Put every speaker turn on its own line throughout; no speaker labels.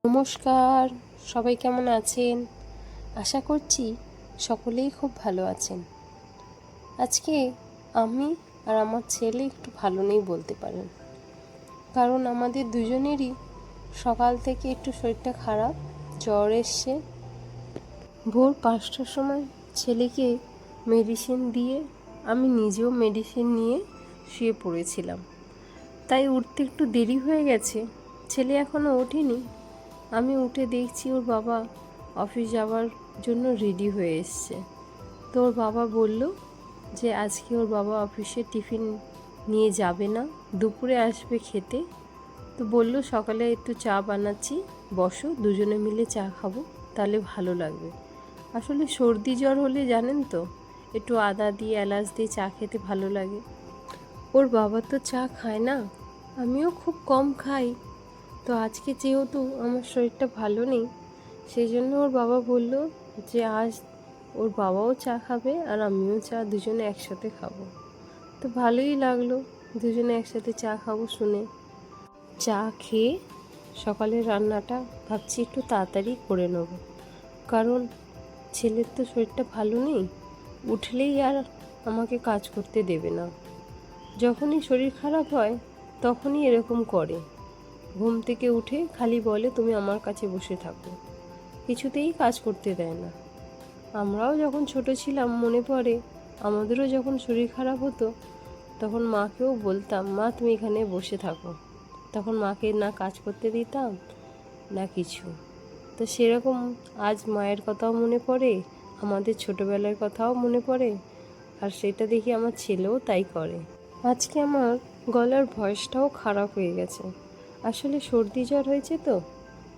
নমস্কার, সবাই কেমন আছেন? আশা করছি সকলেই খুব ভালো আছেন। আজকে আমি আর আমার ছেলে একটু ভালো নেই বলতে পারেন, কারণ আমাদের দুজনেরই সকাল থেকে একটু শরীরটা খারাপ, জ্বর এসছে। ভোর 5টার সময় ছেলেকে মেডিসিন দিয়ে আমি নিজেও মেডিসিন নিয়ে শুয়ে পড়েছিলাম, তাই উঠতে একটু দেরি হয়ে গেছে। ছেলে এখনও ওঠেনি। আমি উঠে দেখছি ওর বাবা অফিস যাওয়ার জন্য রেডি হয়ে এসছে। তো ওর বাবা বলল যে আজকে ওর বাবা অফিসে টিফিন নিয়ে যাবে না, দুপুরে আসবে খেতে। তো বলল সকালে একটু চা বানাচ্ছি, বসো দুজনে মিলে চা খাবো, তাহলে ভালো লাগবে। আসলে সর্দি জ্বর হলে জানেন তো, একটু আদা দিয়ে এলাচ দিয়ে চা খেতে ভালো লাগে। ওর বাবা তো চা খায় না, আমিও খুব কম খাই। তো আজকে যেহেতু আমার শরীরটা ভালো নেই, সেই জন্য ওর বাবা বলল যে আজ ওর বাবাও চা খাবে আর আমিও চা, দুজনে একসাথে খাবো। তো ভালোই লাগলো দুজনে একসাথে চা খাবো শুনে। চা খেয়ে সকালের রান্নাটা ভাবছি একটু তাড়াতাড়ি করে নেব, কারণ ছেলের তো শরীরটা ভালো নেই, উঠলেই আর আমাকে কাজ করতে দেবে না। যখনই শরীর খারাপ হয় তখনই এরকম করে, ঘুম থেকে উঠে খালি বলে তুমি আমার কাছে বসে থাকো, কিছুতেই কাজ করতে দেয় না। আমরাও যখন ছোট ছিলাম মনে পড়ে, আমাদেরও যখন শরীর খারাপ হতো তখন মাকেও বলতাম মা তুমি এখানে বসে থাকো, তখন মাকে না কাজ করতে দিতাম না কিছু। তো সেরকম আজ মায়ের কথাও মনে পড়ে, আমাদের ছোটোবেলার কথাও মনে পড়ে, আর সেটা দেখি আমার ছেলেও তাই করে। আজকে আমার গলার ভয়েসটাও খারাপ হয়ে গেছে, আসলে সর্দি জ্বর হয়েছে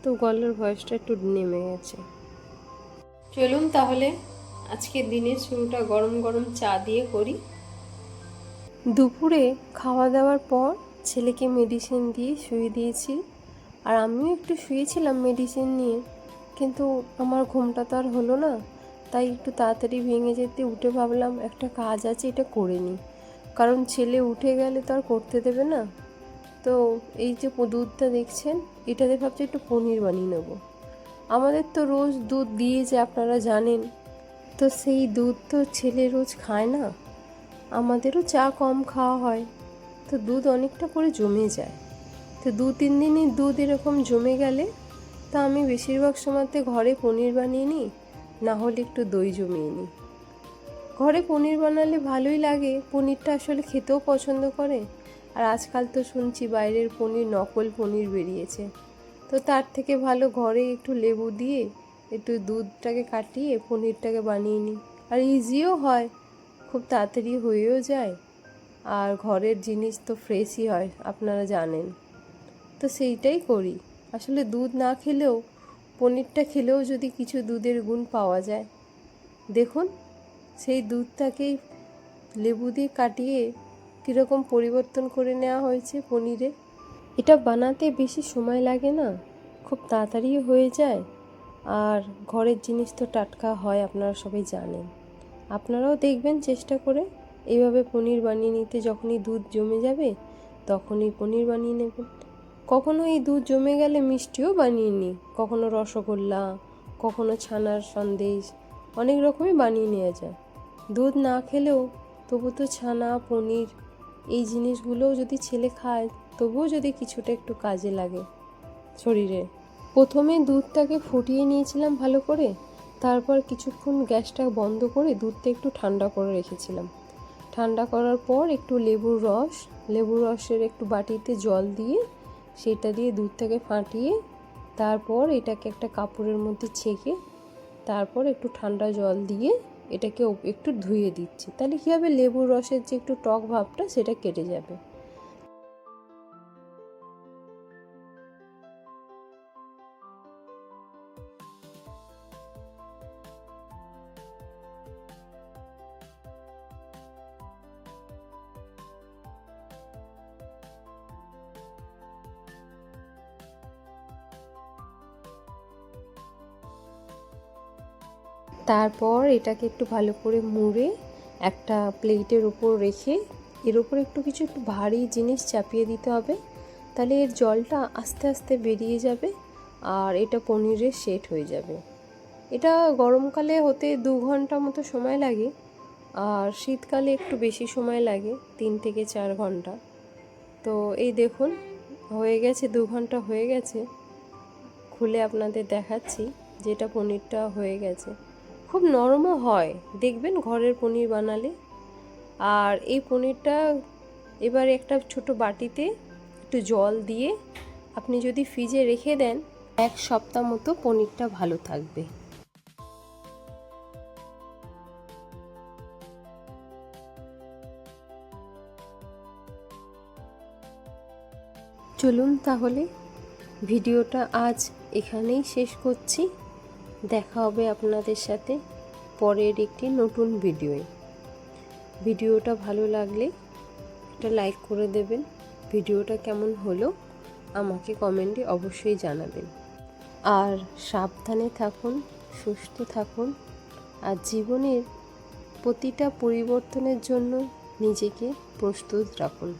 তো গলার ভয়েসটা একটু নেমে গেছে। চলুন তাহলে আজকের দিনের শুরুটা গরম গরম চা দিয়ে করি। দুপুরে খাওয়া দাওয়ার পর ছেলেকে মেডিসিন দিয়ে শুয়ে দিয়েছি, আর আমিও একটু শুয়েছিলাম মেডিসিন নিয়ে, কিন্তু আমার ঘুমটা তো আর হলো না। তাই একটু তাড়াতাড়ি ভেঙে যেতে উঠে ভাবলাম একটা কাজ আছে, এটা করে নিই, কারণ ছেলে উঠে গেলে তো আর করতে দেবে না। তো এই যে দুধটা দেখছেন, এটাতে ভাবছি একটু পনির বানিয়ে নেবো। আমাদের তো রোজ দুধ দিয়ে যে আপনারা জানেন, তো সেই দুধ তো ছেলে রোজ খায় না, আমাদেরও চা কম খাওয়া হয়, তো দুধ অনেকটা করে জমে যায়। তো 2-3 দিনই দুধ এরকম জমে গেলে তা আমি বেশিরভাগ সময়তে ঘরে পনির বানিয়ে নিই, না হলে একটু দই জমিয়ে নিই। ঘরে পনির বানালে ভালোই লাগে, পনিরটা আসলে খেতেও পছন্দ করে। আর আজকাল তো শুনছি বাইরের পনির নকল পনির বেরিয়েছে, তো তার থেকে ভালো ঘরে একটু লেবু দিয়ে একটু দুধটাকে কাটিয়ে পনিরটাকে বানিয়ে নিই। আর ইজিও হয়, খুব তাড়াতাড়ি হয়েও যায়, আর ঘরের জিনিস তো ফ্রেশই হয় আপনারা জানেন। তো সেইটাই করি। আসলে দুধ না খেলেও পনিরটা খেলেও যদি কিছু দুধের গুণ পাওয়া যায়, দেখুন সেই দুধটাকেই লেবু দিয়ে কাটিয়ে কীরকম পরিবর্তন করে নেওয়া হয়েছে পনিরে। এটা বানাতে বেশি সময় লাগে না, খুব তাড়াতাড়ি হয়ে যায়, আর ঘরের জিনিস তো টাটকা হয় আপনারা সবাই জানেন। আপনারাও দেখবেন চেষ্টা করে এইভাবে পনির বানিয়ে নিতে। যখনই দুধ জমে যাবে তখনই পনির বানিয়ে নেবেন। কখনো এই দুধ জমে গেলে মিষ্টিও বানিয়ে নিই, কখনো রসগোল্লা, কখনো ছানার সন্দেশ, অনেক রকমই বানিয়ে নেওয়া যায়। দুধ না খেলেও তবু তো ছানা পনির এই জিনিসগুলোও যদি ছেলে খায়, তবুও যদি কিছুটা একটু কাজে লাগে শরীরে। প্রথমে দুধটাকে ফুটিয়ে নিয়েছিলাম ভালো করে, তারপর কিছুক্ষণ গ্যাসটা বন্ধ করে দুধটা একটু ঠান্ডা করে রেখেছিলাম। ঠান্ডা করার পর একটু লেবুর রসের একটু বাটিতে জল দিয়ে সেটা দিয়ে দুধটাকে ফাটিয়ে তারপর এটাকে একটা কাপড়ের মধ্যে ছেঁকে তারপর একটু ঠান্ডা জল দিয়ে এটাকে একটু ধুয়ে দিচ্ছি। তাহলে কী হবে, লেবুর রসের যে একটু টক ভাবটা সেটা কেটে যাবে। তারপর এটাকে একটু ভালো করে মুড়ে একটা প্লেটের উপর রেখে এর উপর একটু ভারী জিনিস চাপিয়ে দিতে হবে, তাহলে এর জলটা আস্তে আস্তে বেরিয়ে যাবে আর এটা পনিরের সেট হয়ে যাবে। এটা গরমকালে হতে 2 ঘন্টা মতো সময় লাগে, আর শীতকালে একটু বেশি সময় লাগে, 3 থেকে 4 ঘন্টা। তো এই দেখুন হয়ে গেছে, 2 ঘন্টা হয়ে গেছে। খুলে আপনাদের দেখাচ্ছি যেটা পনিরটা হয়ে গেছে। খুব নরমও হয়, দেখবেন ঘরের পনির বানালে। আর এই পনিরটা এবার একটা ছোট বাটিতে একটু জল দিয়ে আপনি যদি ফ্রিজে রেখে দেন, 1 সপ্তাহ মতো পনিরটা ভালো থাকবে। চলুন তাহলে ভিডিওটা আজ এখানেই শেষ করছি। দেখা হবে আপনাদের সাথে পরের একটি নতুন ভিডিওয়ে। ভিডিওটা ভালো লাগলে একটা লাইক করে দেবেন। ভিডিওটা কেমন হলো আমাকে কমেন্টে অবশ্যই জানাবেন। আর সাবধানে থাকুন, সুস্থ থাকুন, আর জীবনের প্রতিটা পরিবর্তনের জন্য নিজেকে প্রস্তুত রাখুন।